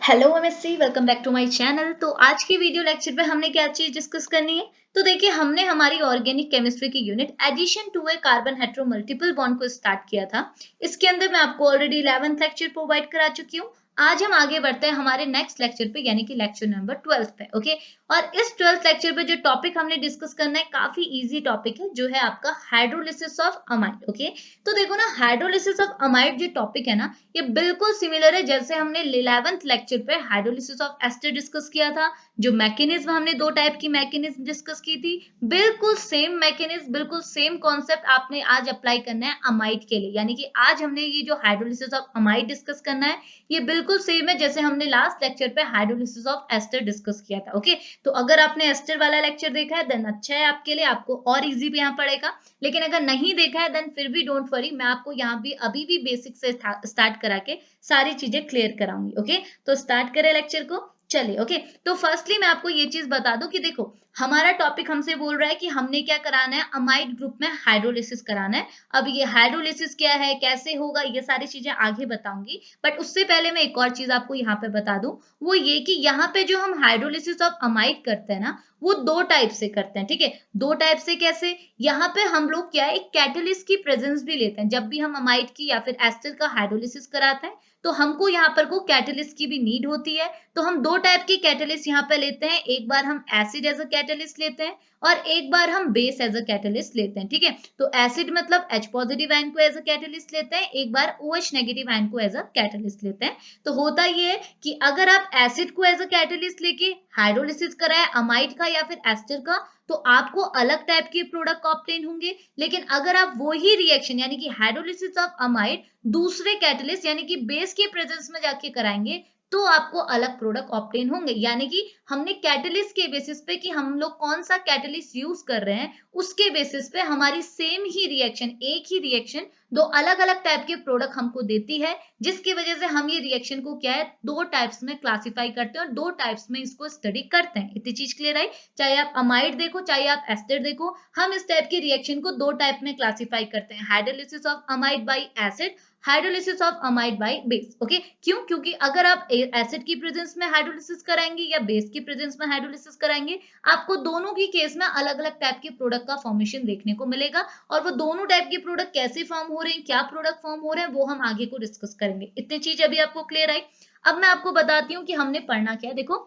Hello MSc, welcome back to my channel. तो आज की वीडियो लेक्चर पे हमने क्या चीज डिस्कस करनी है। तो देखिए, हमने हमारी ऑर्गेनिक केमिस्ट्री की unit addition to a carbon hetero multiple bond को स्टार्ट किया था। इसके अंदर मैं आपको ऑलरेडी 11th लेक्चर प्रोवाइड करा चुकी हूँ। आज हम आगे बढ़ते हैं हमारे नेक्स्ट लेक्चर पे, यानी कि लेक्चर नंबर 12 पे। ओके, और इस 12th लेक्चर पे जो टॉपिक हमने डिस्कस करना है काफी इजी टॉपिक है, जो है आपका हाइड्रोलिसिस ऑफ अमाइड। ओके, तो देखो ना, हाइड्रोलिसिस ऑफ अमाइड जो टॉपिक है ना, ये बिल्कुल सिमिलर है जैसे हमने 11th लेक्चर पे हाइड्रोलिसिस ऑफ एस्टर डिस्कस किया था। जो मैकेनिज्म, हमने दो टाइप की मैकेनिज्म डिस्कस की थी, बिल्कुल सेम मैकेनिज्म, बिल्कुल सेम कॉन्सेप्ट आपने आज अप्लाई करना है अमाइड के लिए। यानी कि आज हमने ये जो हाइड्रोलिसिस ऑफ अमाइड डिस्कस करना है, ये बिल्कुल सेम है जैसे हमने लास्ट लेक्चर पे हाइड्रोलिसिस ऑफ एस्टर डिस्कस किया था। ओके, तो अगर आपने एस्टर वाला लेक्चर देखा है देन अच्छा है आपके लिए, आपको और इजी भी यहाँ पड़ेगा। लेकिन अगर नहीं देखा है देन फिर भी डोंट वरी, मैं आपको यहाँ भी अभी भी बेसिक से स्टार्ट करा के सारी चीजें क्लियर कराऊंगी। ओके, तो स्टार्ट करें लेक्चर को। चलिए, ओके, तो फर्स्टली मैं आपको ये चीज बता दूं कि देखो, हमारा टॉपिक हमसे बोल रहा है कि हमने क्या कराना है, अमाइड ग्रुप में हाइड्रोलिसिस कराना है। अब ये हाइड्रोलिसिस क्या है, कैसे होगा, ये सारी चीजें आगे बताऊंगी। बट उससे पहले मैं एक और चीज आपको यहाँ पे बता दूं, वो ये कि यहाँ पे जो हम हाइड्रोलिसिस ऑफ अमाइड करते हैं ना, वो दो टाइप से करते हैं। ठीक है, दो टाइप से कैसे, यहाँ पे हम लोग क्या है, एक कैटलिस्ट की प्रेजेंस भी लेते हैं। जब भी हम अमाइड की या फिर एस्टर का हाइड्रोलिसिस कराते हैं, तो हमको यहाँ पर को कैटलिस्ट की भी नीड होती है। तो हम दो टाइप की कैटलिस्ट यहाँ पे लेते हैं, एक बार हम एसिड एज अ कैटलिस्ट लेते हैं और एक बार हम बेस एज अ कैटलिस्ट लेते हैं। ठीक है, तो एसिड मतलब H पॉजिटिव आयन को एज अ कैटलिस्ट लेते हैं, एक बार OH नेगेटिव आयन को एज अ कैटलिस्ट लेते हैं। तो होता ये है कि अगर आप एसिड को एज अ कैटलिस्ट लेके हाइड्रोलिसिस कराए अमाइड का या फिर एस्टर का, तो आपको अलग टाइप के प्रोडक्ट ऑब्टेन होंगे। लेकिन अगर आप वही रिएक्शन यानी कि हाइड्रोलिसिस ऑफ अमाइड दूसरे कैटलिस्ट यानी कि बेस के प्रेजेंस में जाके कराएंगे, तो आपको अलग प्रोडक्ट ऑब्टेन होंगे। यानी कि हमने कैटलिस्ट के बेसिस पे कि हम लोग कौन सा कैटलिस्ट यूज कर रहे हैं, उसके बेसिस पे हमारी सेम ही रिएक्शन, एक ही रिएक्शन दो अलग अलग टाइप के प्रोडक्ट हमको देती है, जिसकी वजह से हम ये रिएक्शन को क्या है, दो टाइप्स में क्लासिफाई करते हैं और दो टाइप्स में इसको स्टडी करते हैं। इतनी चीज क्लियर आई। चाहे आप अमाइड देखो चाहे आप एस्टर देखो, हम इस टाइप की रिएक्शन को दो टाइप में क्लासिफाई करते हैं, hydrolysis of amide bye acid, hydrolysis of amide by base. Okay, क्यों? क्योंकि अगर आप एसिड की प्रेजेंस में हाइड्रोलिसिस कराएंगे या बेस की प्रेजेंस में हाइड्रोलिसिस कराएंगे, आपको दोनों की केस में अलग अलग टाइप के प्रोडक्ट का फॉर्मेशन देखने को मिलेगा। और वो दोनों टाइप के प्रोडक्ट कैसे फॉर्म हो रहे हैं, क्या प्रोडक्ट फॉर्म हो रहे हैं, वो हम आगे को डिस्कस करेंगे। इतनी चीज अभी आपको क्लियर आई। अब मैं आपको बताती हूँ कि हमने पढ़ना क्या है। देखो,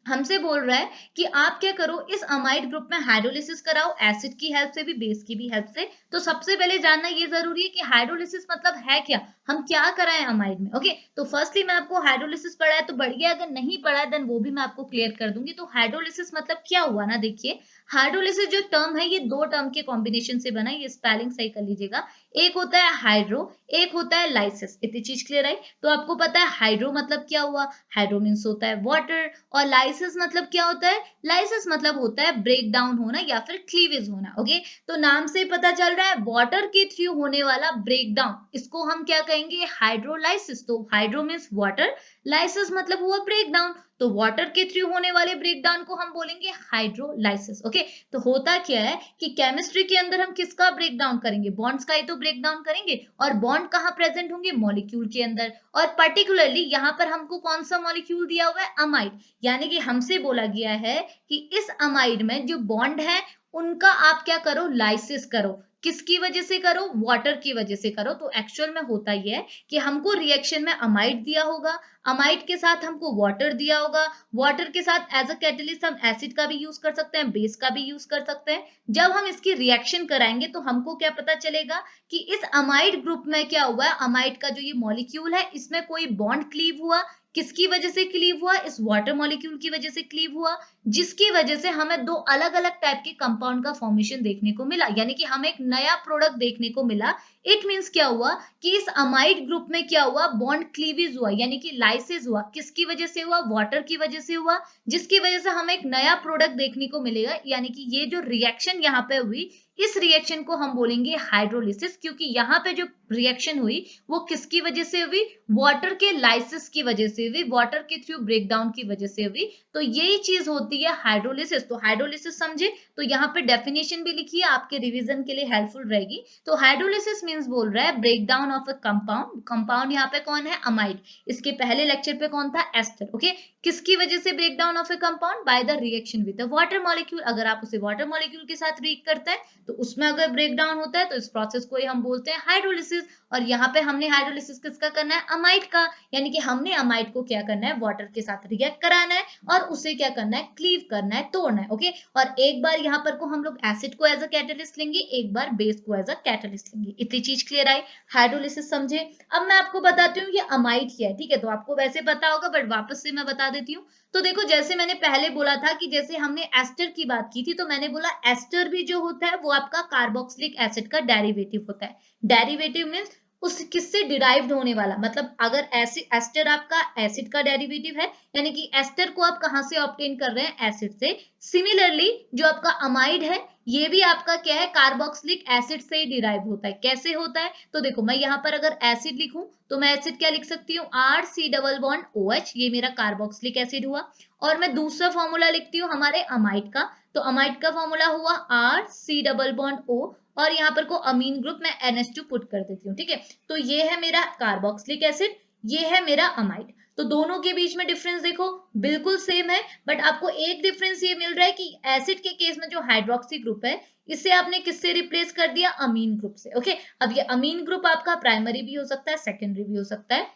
हमसे बोल रहा है कि आप क्या करो, इस अमाइड ग्रुप में हाइड्रोलिसिस कराओ, एसिड की हेल्प से भी बेस की भी हेल्प से। तो सबसे पहले जानना ये जरूरी है कि हाइड्रोलिसिस मतलब है क्या, हम क्या कराएं अमाइड में। ओके, तो फर्स्टली मैं आपको हाइड्रोलिसिस पढ़ा है तो बढ़िया, अगर नहीं पढ़ा है देन वो भी मैं आपको क्लियर कर दूंगी। तो हाइड्रोलिसिस मतलब क्या हुआ ना, देखिए, हाइड्रोलिसिस जो टर्म है, ये दो टर्म के कॉम्बिनेशन से बना है, ये स्पेलिंग सही कर लीजिएगा। एक होता है हाइड्रो, एक होता है लाइसिस। इतनी चीज क्लियर आई। तो आपको पता है हाइड्रो मतलब क्या हुआ, हाइड्रो मीन्स होता है वाटर, और लाइसिस मतलब क्या होता है, लाइसिस मतलब होता है ब्रेक डाउन होना या फिर क्लीवेज होना। ओके, तो नाम से पता चल रहा है वाटर के थ्रू होने वाला ब्रेक डाउन, इसको हम क्या कहेंगे, हाइड्रोलाइसिस। तो हाइड्रो मीन्स वाटर, लाइसिस मतलब हुआ ब्रेक डाउन, तो वाटर के थ्रू होने वाले ब्रेक डाउन को हम बोलेंगे हाइड्रोलाइसिस। ओके, तो होता क्या है कि केमिस्ट्री के अंदर हम किसका ब्रेक डाउन करेंगे, बॉन्ड्स का ही तो ब्रेक डाउन करेंगे। और बॉन्ड कहाँ प्रेजेंट होंगे, मॉलिक्यूल के अंदर। और पर्टिकुलरली यहाँ पर हमको कौन सा मॉलिक्यूल दिया हुआ है, अमाइड। यानी कि हमसे बोला गया है कि इस अमाइड में जो बॉन्ड है, उनका आप क्या करो, लाइसिस करो। किसकी वजह से करो, वाटर की वजह से करो। तो एक्चुअल में होता यह है कि हमको रिएक्शन में अमाइड दिया होगा, अमाइड के साथ हमको वाटर दिया होगा, वाटर के साथ एज अ कैटलिस्ट हम एसिड का भी यूज कर सकते हैं, बेस का भी यूज कर सकते हैं। जब हम इसकी रिएक्शन कराएंगे तो हमको क्या पता चलेगा कि इस अमाइड ग्रुप में क्या हुआ है, अमाइड का जो ये मॉलिक्यूल है, इसमें कोई बॉन्ड क्लीव हुआ। किसकी वजह से क्लीव हुआ, इस वाटर मॉलिक्यूल की वजह से क्लीव हुआ, जिसकी वजह से हमें दो अलग अलग टाइप के कंपाउंड का फॉर्मेशन देखने को मिला, यानी कि हमें एक नया प्रोडक्ट देखने को मिला। इट मींस क्या हुआ कि इस अमाइड ग्रुप में क्या हुआ, बॉन्ड क्लीवेज हुआ, यानी कि लाइसिस हुआ। किसकी वजह से हुआ, वाटर की वजह से हुआ, जिसकी वजह से हमें एक नया प्रोडक्ट देखने को मिलेगा। यानी कि ये जो रिएक्शन यहाँ पे हुई, इस रिएक्शन को हम बोलेंगे हाइड्रोलिसिस, क्योंकि यहाँ पे जो रिएक्शन हुई वो किसकी वजह से हुई, वाटर के लाइसिस की वजह से हुई, वाटर के थ्रू ब्रेकडाउन की वजह से हुई। तो यही चीज होती है हाइड्रोलिसिस। तो हाइड्रोलिसिस समझे, तो यहाँ पे डेफिनेशन भी लिखी है, आपके रिवीजन के लिए हेल्पफुल रहेगी। तो हाइड्रोलिसिस मीन्स बोल रहा है break down of a compound. Compound यहाँ पे कौन है, अमाइड। इसके पहले लेक्चर पे कौन था, एस्टर। ओके, किसकी वजह से break down of a compound, by the reaction with the water molecule. अगर आप उसे वाटर मॉलिक्यूल के साथ रिएक्ट करते हैं तो उसमें अगर ब्रेक डाउन होता है तो इस प्रोसेस को ही हम बोलते हैं हाइड्रोलिसिस। और यहाँ पे हमने हाइड्रोलिसिस किसका करना है, अमाइड का, यानी कि हमने अमाइड को क्या करना है, वाटर के साथ रिएक्ट कराना है और उसे क्या करना है, क्लीव करना है, तोड़ना है। ओके, और एक बार यहाँ पर को हम लोग एसिड को एज अ कैटलिस्ट लेंगे, एक बार बेस को एज अ कैटलिस्ट लेंगे। इतनी चीज क्लियर आई, हाइड्रोलिसिस समझे। अब मैं आपको बताती हूँ ये अमाइड क्या है, ठीक है, तो आपको वैसे पता होगा बट वापस से मैं बता देती हूँ। तो देखो, जैसे मैंने पहले बोला था कि जैसे हमने एस्टर की बात की थी, तो मैंने बोला एस्टर भी जो होता है वो आपका कार्बोक्सिलिक एसिड का डेरिवेटिव होता है। डेरिवेटिव मीन्स उस किससे डिराइव्ड होने वाला, मतलब अगर एस्टर आपका एसिड का डेरिवेटिव है, यानी कि एस्टर को आप कहां से ऑब्टेन कर रहे हैं, एसिड से। सिमिलरली जो आपका अमाइड है ये भी आपका क्या है, कार्बोक्सिलिक एसिड से ही डिराइव होता है। कैसे होता है, तो देखो मैं यहाँ पर अगर एसिड लिखूं तो मैं एसिड क्या लिख सकती हूँ, R C double bond O H, ये मेरा कार्बोक्सिलिक एसिड हुआ। और मैं दूसरा फॉर्मूला लिखती हूँ हमारे अमाइड का, तो अमाइड का फॉर्मूला हुआ R C double bond O, और यहाँ पर को अमीन ग्रुप मैं NH2 पुट कर देती हूँ, ठीक है। तो ये है मेरा कार्बोक्सिलिक एसिड, ये है मेरा अमाइड। तो दोनों के बीच में डिफरेंस देखो बिल्कुल सेम है, बट आपको एक डिफरेंस ये मिल रहा है कि एसिड के केस में जो हाइड्रोक्सी ग्रुप है इसे आपने किससे रिप्लेस कर दिया, अमीन ग्रुप से। ओके, अब ये अमीन ग्रुप आपका प्राइमरी भी हो सकता है, सेकेंडरी भी हो सकता है।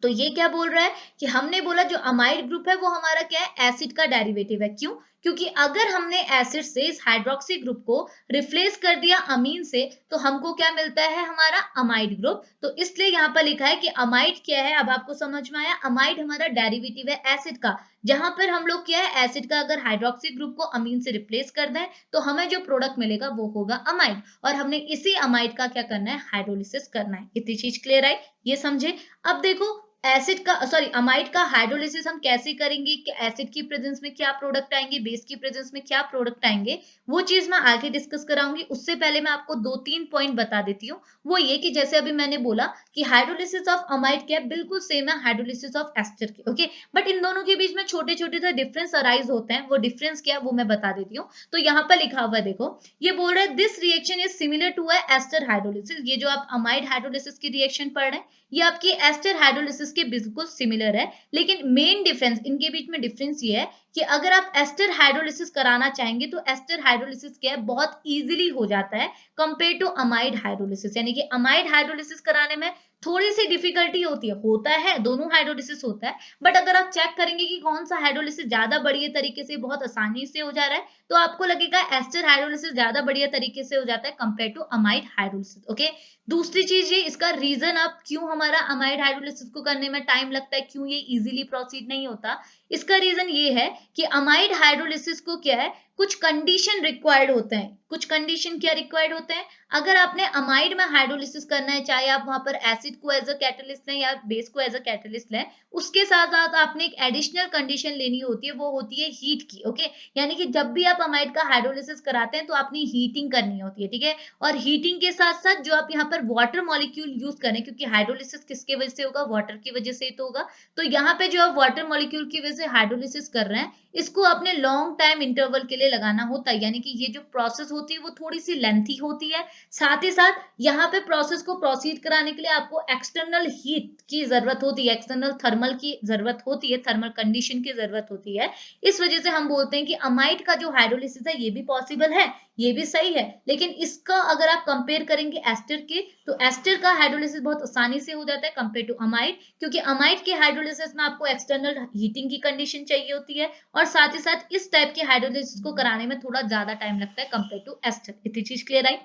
तो ये क्या बोल रहा है कि हमने बोला जो अमाइड ग्रुप है वो हमारा क्या है, एसिड का डेरिवेटिव है। क्यों, क्योंकि अगर हमने एसिड से इस हाइड्रोक्सी ग्रुप को रिप्लेस कर दिया अमीन से तो हमको क्या मिलता है, हमारा अमाइड ग्रुप। तो इसलिए यहाँ पर लिखा है कि अमाइड क्या है, अब आपको समझ में आया, अमाइड हमारा डेरिवेटिव है एसिड का। जहां पर हम लोग क्या है, एसिड का अगर हाइड्रोक्सी ग्रुप को अमीन से रिप्लेस कर दें तो हमें जो प्रोडक्ट मिलेगा वो होगा अमाइड, और हमने इसी अमाइड का क्या करना है, हाइड्रोलिसिस करना है। इतनी चीज क्लियर आई, ये समझे। अब देखो एसिड का सॉरी अमाइड का हाइड्रोलिसिस हम कैसे करेंगे, कि एसिड की प्रेजेंस में क्या प्रोडक्ट आएंगे, बेस की प्रेजेंस में क्या प्रोडक्ट आएंगे, वो चीज मैं आगे डिस्कस कराऊंगी। उससे पहले मैं आपको 2-3 पॉइंट बता देती हूँ। वो ये कि जैसे अभी मैंने बोला कि हाइड्रोलिसिस ऑफ अमाइड क्या बिल्कुल सेम है हाइड्रोलिसिस ऑफ एस्टर के। ओके, बट इन दोनों के बीच में छोटे छोटे से डिफरेंस अराइज होते हैं, वो डिफरेंस क्या है वो मैं बता देती हूँ। तो यहाँ पर लिखा हुआ है देखो, ये बोल रहा है this reaction is similar to a ester hydrolysis. ये जो आप अमाइड हाइड्रोलिसिस की रिएक्शन पढ़ रहे हैं ये आपकी एस्टर हाइड्रोलिसिस के बिल्कुल सिमिलर है, लेकिन मेन डिफरेंस इनके बीच में डिफरेंस ये है कि अगर आप एस्टर हाइड्रोलिसिस कराना चाहेंगे तो एस्टर हाइड्रोलिसिस क्या है, बहुत इजीली हो जाता है कंपेयर टू अमाइड हाइड्रोलिसिस। यानी कि अमाइड हाइड्रोलिसिस कराने में थोड़ी सी डिफिकल्टी होती है, होता है दोनों हाइड्रोलिसिस होता है, बट अगर आप चेक करेंगे कि कौन सा हाइड्रोलिसिस ज्यादा बढ़िया तरीके से बहुत आसानी से हो जा रहा है तो आपको लगेगा एस्टर हाइड्रोलिसिस ज्यादा बढ़िया तरीके से हो जाता है compare to amide hydrolysis. Okay, दूसरी चीज ये, इसका रीजन आप क्यों हमारा अमाइड हाइड्रोलिसिस को करने में टाइम लगता है, क्यों ये इजीली प्रोसीड नहीं होता, इसका रीजन ये है कि अमाइड हाइड्रोलिसिस को क्या है, कुछ कंडीशन रिक्वायर्ड होते हैं। कुछ कंडीशन क्या रिक्वायर्ड होते हैं, अगर आपने अमाइड में हाइड्रोलिसिस करना है, चाहे आप वहां पर एसिड को एज अ कैटलिस्ट लें या बेस को एज अ कैटलिस्ट लें, उसके साथ साथ आपने एक एडिशनल कंडीशन लेनी होती है, वो होती है हीट की। ओके, यानी कि जब भी आप अमाइड का हाइड्रोलिसिस कराते हैं तो आपने हीटिंग करनी होती है, ठीक है। और हीटिंग के साथ साथ जो आप यहाँ पर वाटर मॉलिक्यूल यूज करें, क्योंकि हाइड्रोलिसिस किसके वजह से होगा, वाटर की वजह से तो होगा, तो यहाँ पे जो आप वाटर मॉलिक्यूल की वजह से हाइड्रोलिसिस कर रहे हैं इसको अपने लॉन्ग टाइम इंटरवल के लिए लगाना होता है, यानी कि ये जो प्रोसेस होती है वो थोड़ी सी लेंथी होती है। साथ ही साथ यहाँ पे प्रोसेस को प्रोसीड कराने के लिए आपको एक्सटर्नल हीट की जरूरत होती है, एक्सटर्नल थर्मल की जरूरत होती है, थर्मल कंडीशन की जरूरत होती है। इस वजह से हम बोलते हैं कि अमाइड का जो हाइड्रोलिसिस है ये भी पॉसिबल है, ये भी सही है, लेकिन इसका अगर आप कंपेयर करेंगे एस्टर के तो एस्टर का हाइड्रोलिसिस बहुत आसानी से हो जाता है कंपेयर टू अमाइड, क्योंकि अमाइड के हाइड्रोलिसिस में आपको एक्सटर्नल हीटिंग की कंडीशन चाहिए होती है, और साथ ही साथ इस टाइप के हाइड्रोलिसिस को कराने में थोड़ा ज्यादा टाइम लगता है कंपेयर टू एस्टर। इतनी चीज क्लियर आई।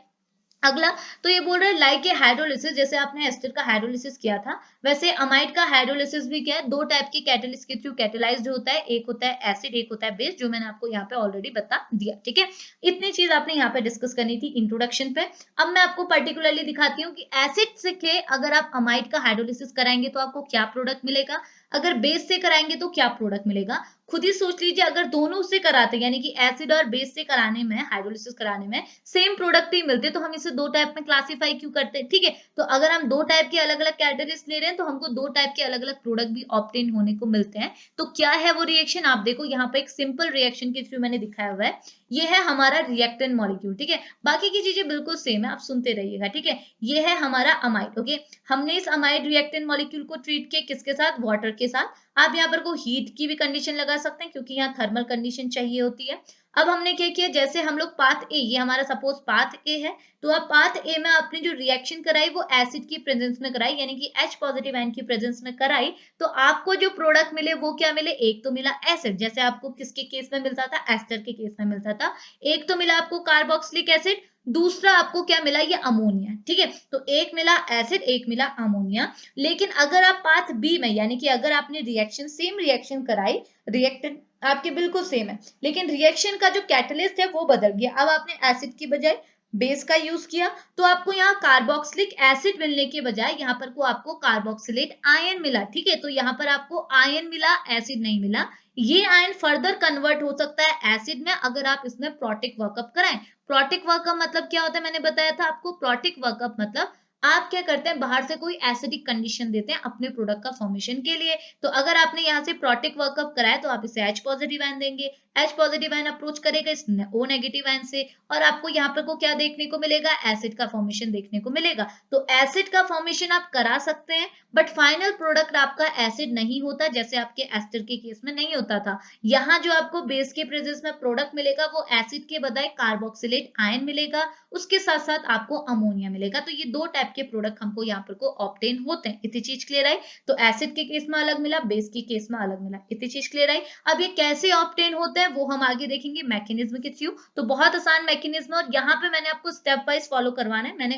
अगला, तो ये बोल रहे हैं लाइक ए हाइड्रोलिसिस, जैसे आपने एस्टर का हाइड्रोलिसिस किया था वैसे अमाइड का हाइड्रोलिसिस भी क्या है, दो टाइप के कैटलिस्ट के थ्रू कैटेलाइज्ड होता है, एक होता है एसिड, एक होता है बेस, जो मैंने आपको यहाँ पे ऑलरेडी बता दिया, ठीक है। इतनी चीज आपने यहाँ पे डिस्कस करनी थी इंट्रोडक्शन पे। अब मैं आपको पर्टिकुलरली दिखाती हूँ कि एसिड से के अगर आप अमाइड का हाइड्रोलिसिस कराएंगे तो आपको क्या प्रोडक्ट मिलेगा, अगर बेस से कराएंगे तो क्या प्रोडक्ट मिलेगा, खुद ही सोच लीजिए, अगर दोनों से कराते यानी कि एसिड और बेस से कराने में, हाइड्रोलिसिस कराने में सेम प्रोडक्ट ही मिलते तो हम इसे दो टाइप में क्लासिफाई क्यों करते हैं? ठीक है, तो अगर हम दो टाइप के अलग अलग कैटलिस्ट ले रहे हैं तो हमको दो टाइप के अलग अलग प्रोडक्ट भी ऑब्टेन होने को मिलते हैं। तो क्या है वो रिएक्शन, आप देखो यहाँ पे एक सिंपल रिएक्शन के थ्रू मैंने दिखाया हुआ है। ये है हमारा रिएक्टेंट मॉलिक्यूल, ठीक है, बाकी की चीजें बिल्कुल सेम है, आप सुनते रहिएगा, ठीक है। ये है हमारा अमाइड, ओके। हमने इस अमाइड रिएक्टेंट मॉलिक्यूल को ट्रीट किया किसके साथ? वाटर के साथ। आप यहाँ पर को हीट की भी कंडीशन लगा सकते हैं क्योंकि यहाँ थर्मल कंडीशन चाहिए होती है। अब हमने क्या किया, जैसे हम लोग पाथ ए, ये हमारा सपोज पाथ ए है, तो अब पाथ ए में आपने जो रिएक्शन कराई वो एसिड की प्रेजेंस में कराई, यानी कि H पॉजिटिव आयन की प्रेजेंस में कराई। तो आपको जो प्रोडक्ट मिले वो क्या मिले? एक तो मिला एसिड, जैसे आपको किसके केस में मिलता था? एस्टर के केस में मिलता था। एक तो मिला आपको कार्बोक्सिलिक एसिड, दूसरा आपको क्या मिला? ये अमोनिया, ठीक है। तो एक मिला एसिड, एक मिला अमोनिया। लेकिन अगर आप पाथ बी में, यानी कि अगर आपने रिएक्शन, सेम रिएक्शन कराई, रिएक्टेंट आपके बिल्कुल सेम है, लेकिन रिएक्शन का जो कैटलिस्ट है वो बदल गया। अब आपने एसिड की बजाय बेस का यूज किया, तो आपको यहाँ कार्बोक्सिलिक एसिड मिलने के बजाय यहाँ पर को आपको कार्बोक्सिलेट आयन मिला, ठीक है। तो यहाँ पर आपको आयन मिला, एसिड नहीं मिला। ये आयन फर्दर कन्वर्ट हो सकता है एसिड में अगर आप इसमें प्रोटिक वर्कअप कराएं। प्रोटिक वर्कअप मतलब क्या होता है? मैंने बताया था आपको, प्रोटिक वर्कअप मतलब आप क्या करते हैं, बाहर से कोई एसिडिक कंडीशन देते हैं अपने प्रोडक्ट का फॉर्मेशन के लिए। तो अगर आपने यहाँ से प्रोटिक वर्कअप कराया तो आप इसे H पॉजिटिव आयन देंगे, H पॉजिटिव आयन अप्रोच करेगा इस O नेगेटिव आयन से, और आपको यहाँ पर को क्या देखने को मिलेगा? एसिड का फॉर्मेशन देखने को मिलेगा। तो एसिड का फॉर्मेशन आप करा सकते हैं, बट फाइनल प्रोडक्ट आपका एसिड नहीं होता, जैसे आपके एस्टर के केस में नहीं होता था। यहाँ जो आपको बेस के प्रेजेंस में प्रोडक्ट मिलेगा वो एसिड के बजाय कार्बोक्सिलेट आयन मिलेगा, उसके साथ साथ आपको अमोनिया मिलेगा। तो ये दो टाइप के प्रोडक्ट हमको यहाँ पर को ऑब्टेन होते हैं। इतनी चीज क्लियर आई? तो एसिड के केस में अलग मिला, बेस के केस में अलग मिला। इतनी चीज क्लियर आई? अब ये कैसे ऑब्टेन होते हैं वो हम आगे देखेंगे मैकेनिज्म के थ्रू। तो बहुत आसान मैकेनिज्म, और यहाँ पे मैंने आपको स्टेप वाइज फॉलो करवाना है। मैंने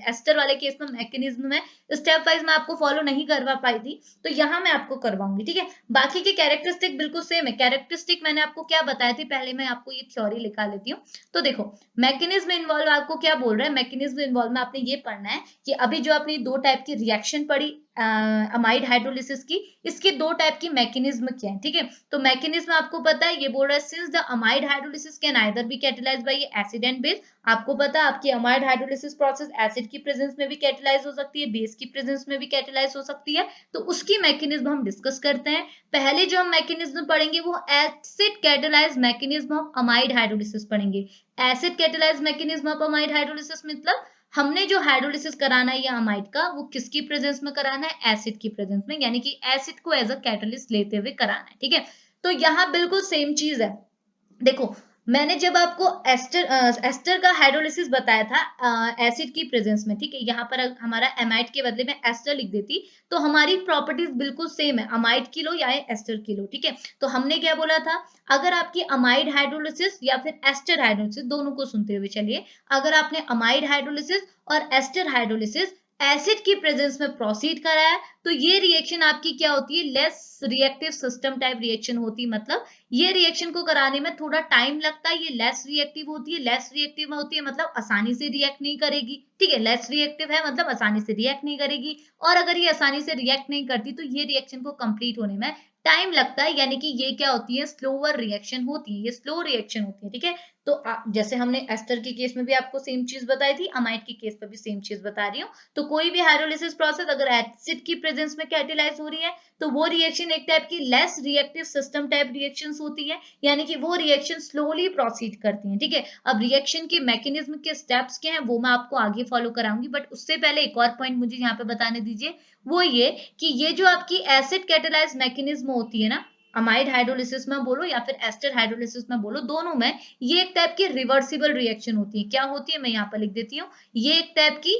एस्टर वाले केस में मैकेनिज्म में स्टेप वाइज मैं आपको फॉलो नहीं करवा पाई थी, तो यहाँ मैं आपको करवाऊंगी, ठीक है। बाकी के कैरेक्टरिस्टिक बिल्कुल सेम है। कैरेक्टरिस्टिक मैंने आपको क्या बताया थी, पहले मैं आपको ये थ्योरी लिखा लेती हूँ। तो देखो, मैकेनिज्म इन्वॉल्व आपको क्या बोल रहा है? मैकेनिज्म इन्वॉल्व में आपने ये पढ़ना है कि अभी जो आपने दो टाइप की रिएक्शन पढ़ी अमाइड हाइड्रोलिसिस की, इसके दो टाइप की मैकेनिज्म क्या है, ठीक है। तो मैकेनिज्म आपको पता है, ये बोल रहा है since the amide hydrolysis can either be catalysed by acid and base. आपको पता है आपकी अमाइड हाइड्रोलिसिस प्रोसेस एसिड की प्रेजेंस में भी कैटलाइज हो सकती है, बेस की प्रेजेंस में भी कैटलाइज हो सकती है। तो उसकी मैकेनिज्म हम डिस्कस करते हैं। पहले जो हम मैकेनिज्म पढ़ेंगे वो acid catalyse mechanism of amide hydrolysis पढ़ेंगे। Acid catalyse mechanism of amide hydrolysis मतलब हमने जो हाइड्रोलिसिस कराना है या अमाइड का, वो किसकी प्रेजेंस में कराना है? एसिड की प्रेजेंस में, यानी कि एसिड को एज अ कैटलिस्ट लेते हुए कराना है, ठीक है। तो यहाँ बिल्कुल सेम चीज है। देखो, मैंने जब आपको एस्टर का हाइड्रोलिसिस बताया था एसिड की प्रेजेंस में, ठीक है, यहाँ पर हमारा एमाइड के बदले में एस्टर लिख देती तो हमारी प्रॉपर्टीज बिल्कुल सेम है, अमाइड की लो या एस्टर की लो, ठीक है। तो हमने क्या बोला था, अगर आपकी अमाइड हाइड्रोलिसिस या फिर एस्टर हाइड्रोलिसिस, दोनों को सुनते हुए चलिए, अगर आपने अमाइड हाइड्रोलिसिस और एस्टर हाइड्रोलिसिस एसिड की प्रेजेंस में प्रोसीड कराया, तो ये रिएक्शन आपकी क्या होती है? Less reactive system type reaction होती है। मतलब ये रिएक्शन को कराने में थोड़ा टाइम लगता है, ये लेस रिएक्टिव होती है। लेस रिएक्टिव होती है मतलब आसानी से रिएक्ट नहीं करेगी, ठीक है। लेस रिएक्टिव है मतलब आसानी से रिएक्ट नहीं करेगी, और अगर ये आसानी से रिएक्ट नहीं करती तो ये रिएक्शन को कंप्लीट होने में टाइम लगता है, यानी कि ये क्या होती है? स्लोअर रिएक्शन होती है, ये स्लो रिएक्शन होती है, ठीक है। तो जैसे हमने एस्टर के केस में भी आपको सेम चीज बताई थी, अमाइड के केस पर भी सेम चीज बता रही हूँ। तो कोई भी हाइड्रोलिसिस प्रोसेस अगर एसिड की प्रेजेंस में कैटेलाइज हो रही है तो वो रिएक्शन एक टाइप की less reactive system type reactions होती है, यानी कि वो रिएक्शन स्लोली प्रोसीड करती हैं, ठीक है। अब रिएक्शन के मैकेनिज्म के स्टेप्स क्या हैं वो मैं आपको आगे फॉलो कराऊंगी, बट उससे पहले एक और पॉइंट मुझे यहाँ पे बताने दीजिए, वो ये कि ये जो आपकी एसिड कैटेलाइज मैकेनिज्म होती है ना, अमाइड हाइड्रोलिसिस में बोलो या फिर एस्टर हाइड्रोलिसिस में बोलो, दोनों में ये एक टाइप की रिवर्सिबल रिएक्शन होती है। क्या होती है? मैं यहाँ पर लिख देती हूँ, ये एक टाइप की,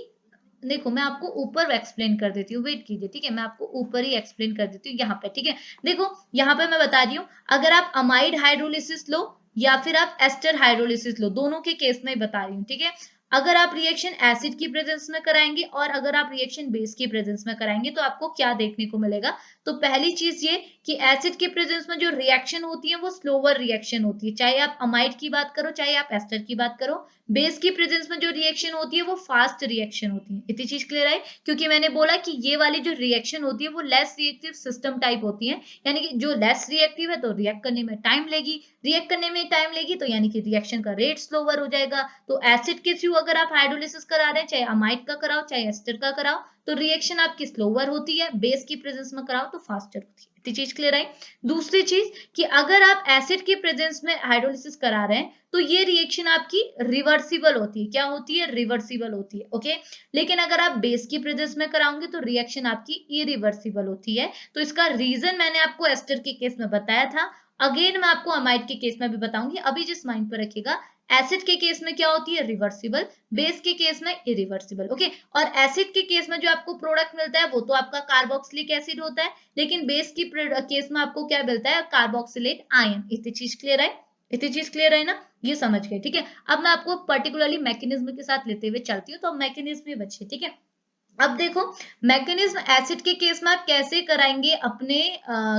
देखो मैं आपको ऊपर एक्सप्लेन कर देती हूँ, वेट कीजिए, ठीक है, मैं आपको ऊपर ही एक्सप्लेन कर देती हूँ यहाँ पे, ठीक है। देखो यहाँ पे मैं बता रही हूँ, अगर आप अमाइड हाइड्रोलिसिस लो या फिर आप एस्टर हाइड्रोलिसिस लो, दोनों के केस में बता रही हूँ, ठीक है। अगर आप रिएक्शन एसिड की प्रेजेंस में कराएंगे और अगर आप रिएक्शन बेस की प्रेजेंस में कराएंगे तो आपको क्या देखने को मिलेगा? तो पहली चीज ये कि एसिड के प्रेजेंस में जो रिएक्शन होती है वो स्लोवर रिएक्शन होती है, चाहे आप अमाइड की बात करो चाहे आप एस्टर की बात करो। बेस की प्रेजेंस में जो रिएक्शन होती है वो फास्ट रिएक्शन होती है। इतनी चीज क्लियर है, क्योंकि मैंने बोला कि ये वाली जो रिएक्शन होती है वो लेस रिएक्टिव सिस्टम टाइप होती है, यानी कि जो लेस रिएक्टिव है तो रिएक्ट करने में टाइम लेगी, रिएक्ट करने में टाइम लेगी तो यानी कि रिएक्शन का रेट स्लोवर हो जाएगा। तो एसिड के थ्रू अगर आप हाइड्रोलिसिस करा रहे हैं, चाहे अमाइड का कराओ चाहे एस्टर का कराओ, तो रिएक्शन आपकी स्लोवर होती है, बेस की प्रेजेंस में कराओ तो फास्टर होती है। इतनी चीज क्लियर है। दूसरी चीज कि अगर आप एसिड की प्रेजेंस में हाइड्रोलिसिस करा रहे हैं तो ये रिएक्शन आपकी रिवर्सिबल होती है। क्या होती है? रिवर्सिबल होती है। ओके, लेकिन अगर आप बेस की प्रेजेंस में कराओगे तो रिएक्शन आपकी इरिवर्सिबल होती है। तो इसका रीजन मैंने आपको एस्टर के केस में बताया था, अगेन मैं आपको अमाइड के केस में भी बताऊंगी। अभी जिस माइंड पर रखिएगा, एसिड के केस में क्या होती है? रिवर्सिबल, बेस के केस में इरिवर्सिबल। ओके, और एसिड के केस में जो आपको प्रोडक्ट मिलता है वो तो आपका कार्बोक्सिलिक एसिड होता है, लेकिन बेस की केस में आपको क्या मिलता है? Carboxylate ion. इतनी चीज क्लियर है? इतनी चीज क्लियर है ना? ये समझ गए, ठीक है। अब मैं आपको पर्टिकुलरली मैकेनिज्म के साथ लेते हुए चलती हूँ, तो अब मैकेनिज्म भी बचे, ठीक है। अब देखो मैकेनिज्म एसिड के केस में आप कैसे कराएंगे अपने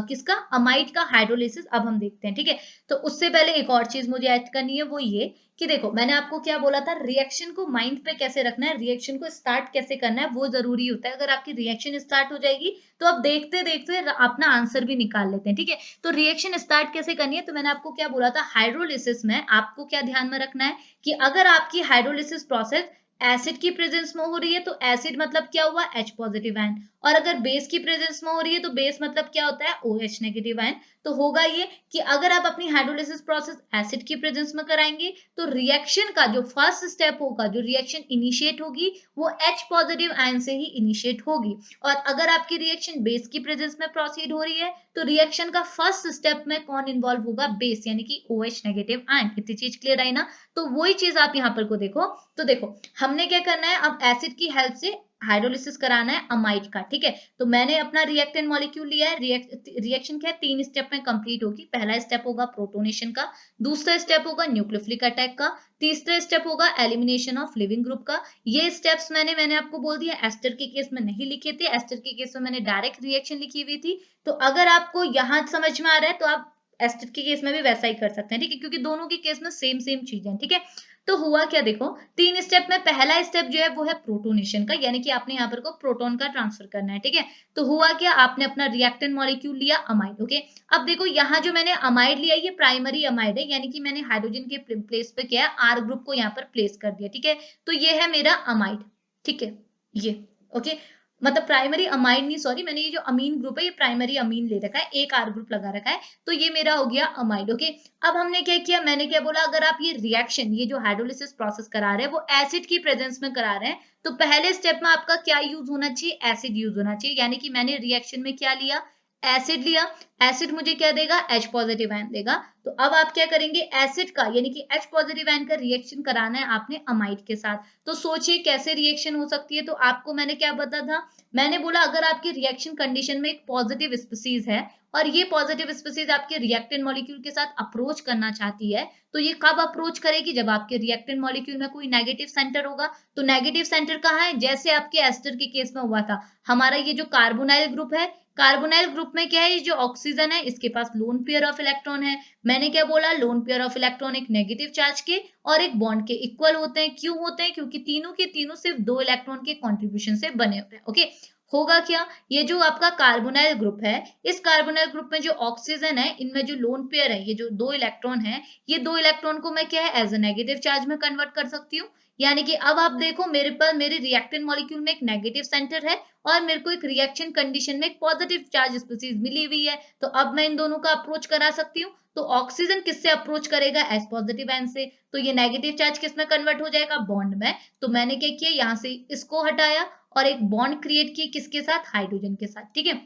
किसका? अमाइड का हाइड्रोलिसिस, अब हम देखते हैं, ठीक है। तो उससे पहले एक और चीज मुझे ऐड करनी है, वो ये कि देखो मैंने आपको क्या बोला था, रिएक्शन को माइंड पे कैसे रखना है, रिएक्शन को स्टार्ट कैसे करना है वो जरूरी होता है। अगर आपकी रिएक्शन स्टार्ट हो जाएगी तो आप देखते देखते अपना आंसर भी निकाल लेते हैं, ठीक है। तो रिएक्शन स्टार्ट कैसे करनी है, तो मैंने आपको क्या बोला था, हाइड्रोलिसिस में आपको क्या ध्यान में रखना है कि अगर आपकी हाइड्रोलिसिस प्रोसेस एसिड की प्रेजेंस में हो रही है तो एसिड मतलब क्या हुआ? H positive ion. और अगर बेस की प्रेजेंस में हो रही है तो बेस मतलब क्या होता है? OH negative ion. तो होगा ये कि अगर आप अपनी हाइड्रोलिसिस प्रोसेस एसिड की प्रेजेंस में कराएंगे तो रिएक्शन का जो फर्स्ट स्टेप होगा, जो रिएक्शन इनिशिएट होगी वो H पॉजिटिव आयन से ही इनिशिएट होगी। और अगर आपकी रिएक्शन बेस की प्रेजेंस में प्रोसीड हो रही है तो रिएक्शन का फर्स्ट स्टेप में कौन इन्वॉल्व होगा? बेस, यानी कि OH नेगेटिव आयन। इतनी चीज क्लियर है ना? तो वही चीज आप यहाँ पर को देखो, तो देखो हमने क्या करना है, अब एसिड की हेल्प से हाइड्रोलिसिस कराना है अमाइड का, ठीक है। तो मैंने अपना रिएक्टेंट मॉलिक्यूल लिया है, रिएक्शन क्या है? 3 स्टेप में कंप्लीट होगी। पहला स्टेप होगा प्रोटोनेशन का, दूसरा स्टेप होगा न्यूक्लियोफिलिक अटैक का, तीसरा स्टेप होगा एलिमिनेशन ऑफ लिविंग ग्रुप का। ये स्टेप्स मैंने आपको बोल दिया, एस्टर के केस में नहीं लिखे थे, एस्टर के केस में मैंने डायरेक्ट रिएक्शन लिखी हुई थी। तो अगर आपको यहाँ समझ में आ रहा है तो आप एस्टर के केस में भी वैसा ही कर सकते हैं, ठीक है, क्योंकि दोनों के केस में सेम सेम चीज है, ठीक है। तो हुआ क्या, देखो 3 स्टेप में पहला स्टेप जो है वो है प्रोटोनेशन का, यानी कि आपने यहाँ पर को प्रोटॉन का ट्रांसफर करना है, ठीक है। तो हुआ क्या, आपने अपना रिएक्टेंट मॉलिक्यूल लिया अमाइड। ओके, अब देखो यहाँ जो मैंने अमाइड लिया ये प्राइमरी अमाइड है, यानी कि मैंने हाइड्रोजन के प्लेस पे क्या है, आर ग्रुप को यहाँ पर प्लेस कर दिया, ठीक है। तो ये है मेरा अमाइड, ठीक है, ये ओके। मतलब प्राइमरी अमाइड नहीं, सॉरी, मैंने ये जो अमीन ग्रुप है ये प्राइमरी अमीन ले रखा है, एक आर ग्रुप लगा रखा है, तो ये मेरा हो गया अमाइड। ओके, अब हमने क्या किया, मैंने क्या बोला, अगर आप ये रिएक्शन, ये जो हाइड्रोलिसिस प्रोसेस करा रहे हैं वो एसिड की प्रेजेंस में करा रहे हैं तो पहले स्टेप में आपका क्या यूज होना चाहिए? एसिड यूज होना चाहिए। यानी कि मैंने रिएक्शन में क्या लिया? एसिड लिया। एसिड मुझे क्या देगा? H पॉजिटिव आयन देगा। तो अब आप क्या करेंगे, एसिड का यानी कि H पॉजिटिव आयन का रिएक्शन कराना है आपने अमाइड के साथ। तो सोचिए कैसे रिएक्शन हो सकती है। तो आपको मैंने क्या बताया था, मैंने बोला अगर आपकी रिएक्शन कंडीशन में एक पॉजिटिव स्पीसीज है और ये पॉजिटिव स्पीसीज आपके रिएक्टेंट मॉलिक्यूल के साथ अप्रोच करना चाहती है, तो ये कब अप्रोच करेगी? जब आपके रिएक्टेंट मॉलिक्यूल में कोई नेगेटिव सेंटर होगा। तो नेगेटिव सेंटर कहाँ है? जैसे आपके एस्टर के केस में हुआ था, हमारा ये जो कार्बोनाइल ग्रुप है, कार्बोनाइल ग्रुप में क्या है, ये जो ऑक्सीजन है इसके पास लोन पेयर ऑफ इलेक्ट्रॉन है। मैंने क्या बोला, लोन पेयर ऑफ इलेक्ट्रॉन एक नेगेटिव चार्ज के और एक बॉन्ड के इक्वल होते हैं। क्यों होते हैं? क्योंकि तीनों के तीनों सिर्फ 2 इलेक्ट्रॉन के कॉन्ट्रीब्यूशन से बने हुए हैं। ओके, होगा क्या, ये जो आपका कार्बोनाइल ग्रुप है, इस कार्बोनाइल ग्रुप में जो ऑक्सीजन है, इनमें जो लोन पेयर है, ये जो 2 इलेक्ट्रॉन है, ये 2 इलेक्ट्रॉन को मैं क्या है, एज ए नेगेटिव चार्ज में कन्वर्ट कर सकती हूँ। यानी कि अब आप देखो मेरे पास मेरे रिएक्टेंट मॉलिक्यूल में एक नेगेटिव सेंटर है और मेरे को एक रिएक्शन कंडीशन में एक पॉजिटिव चार्ज स्पीसीज मिली हुई है। तो अब मैं इन दोनों का अप्रोच करा सकती हूँ। तो ऑक्सीजन किससे अप्रोच करेगा? एस पॉजिटिव आयन से। तो ये नेगेटिव चार्ज किस में कन्वर्ट हो जाएगा? बॉन्ड में। तो मैंने क्या किया, यहाँ से इसको हटाया और एक बॉन्ड क्रिएट किया, किसके साथ? हाइड्रोजन के साथ, ठीक है।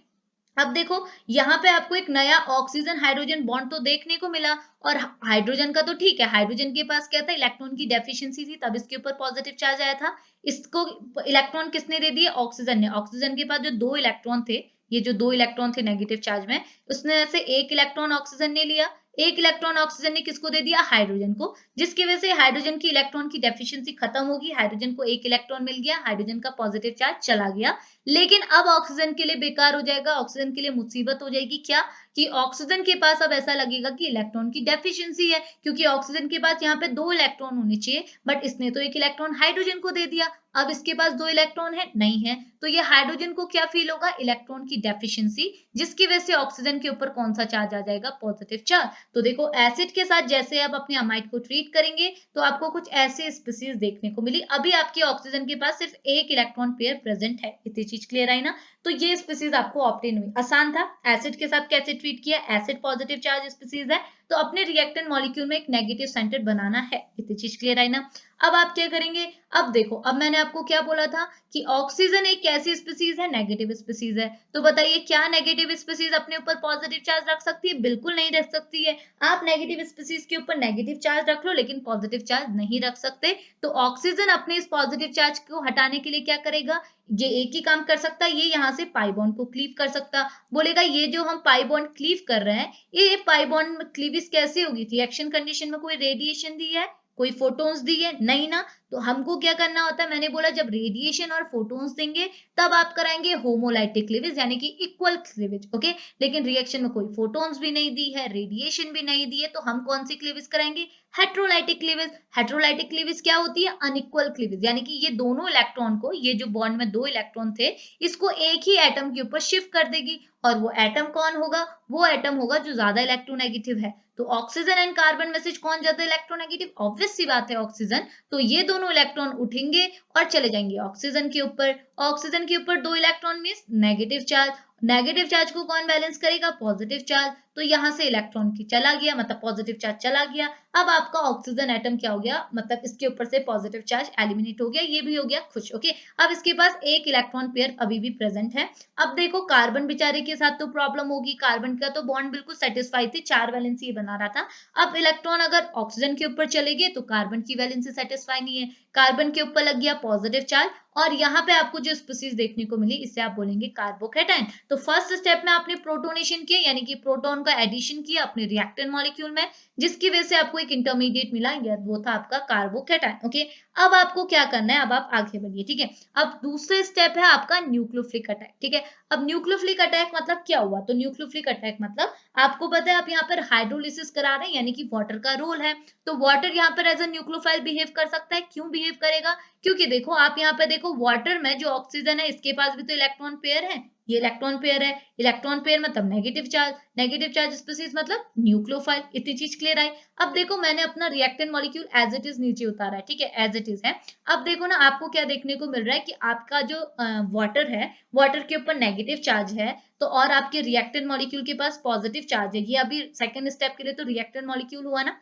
अब देखो यहाँ पे आपको एक नया ऑक्सीजन हाइड्रोजन बॉन्ड तो देखने को मिला, और हाइड्रोजन का तो ठीक है, हाइड्रोजन के पास क्या था, इलेक्ट्रॉन की डेफिशिएंसी थी, तब इसके ऊपर पॉजिटिव चार्ज आया था। इसको इलेक्ट्रॉन किसने दे दिए? ऑक्सीजन ने। ऑक्सीजन के पास जो 2 इलेक्ट्रॉन थे, ये जो 2 इलेक्ट्रॉन थे नेगेटिव चार्ज में, उसमें से 1 इलेक्ट्रॉन ऑक्सीजन ने लिया, 1 इलेक्ट्रॉन ऑक्सीजन ने किसको दे दिया? हाइड्रोजन को, जिसकी वजह से हाइड्रोजन की इलेक्ट्रॉन की डेफिशिएंसी खत्म होगी, हाइड्रोजन को 1 इलेक्ट्रॉन मिल गया, हाइड्रोजन का पॉजिटिव चार्ज चला गया। लेकिन अब ऑक्सीजन के लिए बेकार हो जाएगा, ऑक्सीजन के लिए मुसीबत हो जाएगी। क्या? कि ऑक्सीजन के पास अब ऐसा लगेगा कि इलेक्ट्रॉन की डेफिशिएंसी है, क्योंकि ऑक्सीजन के पास यहाँ पे 2 इलेक्ट्रॉन होने चाहिए, बट इसने तो 1 इलेक्ट्रॉन हाइड्रोजन को दे दिया। अब इसके पास 2 इलेक्ट्रॉन है? नहीं है। तो ये हाइड्रोजन को क्या फील होगा? इलेक्ट्रॉन की डेफिशिएंसी, जिसकी वजह से ऑक्सीजन के ऊपर कौन सा चार्ज आ जाएगा? Positive charge. तो देखो एसिड के साथ जैसे आप अपने अमाइड को ट्रीट करेंगे तो आपको कुछ ऐसे स्पीसीज देखने को मिली। अभी आपके ऑक्सीजन के पास सिर्फ 1 इलेक्ट्रॉन पेयर प्रेजेंट है। इतनी चीज क्लियर आई ना? तो ये स्पीसीज आपको ऑब्टेन हुई, आसान था। एसिड के साथ कैसे ट्रीट किया? एसिड पॉजिटिव चार्ज स्पीसीज है, तो अपने रिएक्टेंट मॉलिक्यूल में एक नेगेटिव सेंटर बनाना है। इतनी चीज क्लियर आई ना? अब आप क्या करेंगे? अब देखो, अब मैंने आपको क्या बोला था कि ऑक्सीजन एक कैसी स्पीसीज है? नेगेटिव स्पीसीज है। तो बताइए क्या नेगेटिव स्पीसीज अपने ऊपर पॉजिटिव चार्ज रख सकती है? बिल्कुल नहीं रख सकती है। आप नेगेटिव स्पीसीज के ऊपर नेगेटिव चार्ज रख लो, लेकिन पॉजिटिव चार्ज नहीं रख सकते। तो ऑक्सीजन अपने इस पॉजिटिव चार्ज को हटाने के लिए क्या करेगा? ये एक ही काम कर सकता है, ये यहाँ से पाई बॉन्ड को क्लीव कर सकता। बोलेगा ये जो हम पाई बॉन्ड क्लीव कर रहे हैं, ये पाई बॉन्ड क्लीविस कैसे होगी? रिएक्शन कंडीशन में कोई रेडिएशन दी है, कोई फोटोन्स दी है? नहीं ना। तो हमको क्या करना होता है? मैंने बोला जब रेडिएशन और फोटोन्स देंगे तब आप कराएंगे होमोलाइटिक क्लीवेज, यानी कि इक्वल क्लीवेज। ओके, लेकिन रिएक्शन में कोई फोटोन्स भी नहीं दी है, रेडिएशन भी नहीं दी है, तो हम कौन सी क्लीवेज कराएंगे? Heterolytic cleavage. हेट्रोलाइटिक क्लीवेज क्या होती है? अनइक्वल क्लीवेज, यानी कि ये दोनों इलेक्ट्रॉन को, ये जो बॉन्ड में 2 इलेक्ट्रॉन थे, इसको एक ही एटम के ऊपर शिफ्ट कर देगी। और वो एटम कौन होगा? वो एटम होगा जो ज्यादा इलेक्ट्रोनेगेटिव है। तो ऑक्सीजन एंड कार्बन में से कौन ज्यादा इलेक्ट्रोनेगेटिव? ऑब्वियस सी बात है, ऑक्सीजन। तो ये दोनों इलेक्ट्रॉन उठेंगे और चले जाएंगे ऑक्सीजन के ऊपर। ऑक्सीजन के ऊपर 2 electron means negative charge. Negative charge को कौन बैलेंस करेगा? Positive charge. तो यहाँ से इलेक्ट्रॉन की चला गया, मतलब पॉजिटिव चार्ज चला गया। अब आपका ऑक्सीजन एटम क्या हो गया? मतलब इसके ऊपर से पॉजिटिव चार्ज एलिमिनेट हो गया, ये भी हो गया खुश। ओके, अब इसके पास 1 इलेक्ट्रॉन पेयर अभी भी प्रेजेंट है। अब देखो कार्बन बेचारे के साथ तो प्रॉब्लम होगी, कार्बन का तो बॉन्ड बिल्कुल सेटिस्फाई थी, 4 वैलेंसी बना रहा था। अब इलेक्ट्रॉन अगर ऑक्सीजन के ऊपर चले गए तो कार्बन की वैलेंसी सेटिस्फाई नहीं है, कार्बन के ऊपर लग गया पॉजिटिव चार्ज, और यहाँ पे आपको जो स्पीसीज देखने को मिली इसे आप बोलेंगे कार्बोकैटायन। तो फर्स्ट स्टेप में आपने प्रोटोनेशन किया, यानी कि प्रोटॉन का एडिशन किया अपने रिएक्टेंट मॉलिक्यूल में, जिसकी वजह से आपको एक इंटरमीडिएट मिला, वो था आपका कार्बोकैटायन। ओके, अब आपको क्या करना है? अब आप आगे बढ़िए, ठीक है। अब दूसरे स्टेप है आपका न्यूक्लियोफिलिक अटैक, ठीक है। अब न्यूक्लियोफिलिक अटैक मतलब क्या हुआ? तो न्यूक्लियोफिलिक अटैक मतलब आपको पता है आप यहाँ पर हाइड्रोलिसिस करा रहे हैं, यानी कि वाटर का रोल है। तो वाटर यहाँ पर एज ए न्यूक्लियोफाइल बिहेव कर सकता है। क्यों बिहेव करेगा? क्योंकि देखो आप यहाँ पे देखो, वाटर में जो ऑक्सीजन है इसके पास भी तो इलेक्ट्रॉन पेयर है, ये इलेक्ट्रॉन पेयर है। इलेक्ट्रॉन पेयर मतलब negative charge, negative charge species मतलब न्यूक्लियोफाइल। इतनी चीज क्लियर आई? अब देखो मैंने अपना reactant molecule as it is नीचे उतारा है, ठीक है, एज इट इज है। अब देखो ना, आपको क्या देखने को मिल रहा है कि आपका जो वाटर है, वाटर के ऊपर नेगेटिव चार्ज है, तो और आपके रिएक्टेंट मॉलिक्यूल के पास पॉजिटिव चार्ज है। ये अभी सेकंड स्टेप के लिए तो रिएक्टेंट मॉलिक्यूल हुआ ना,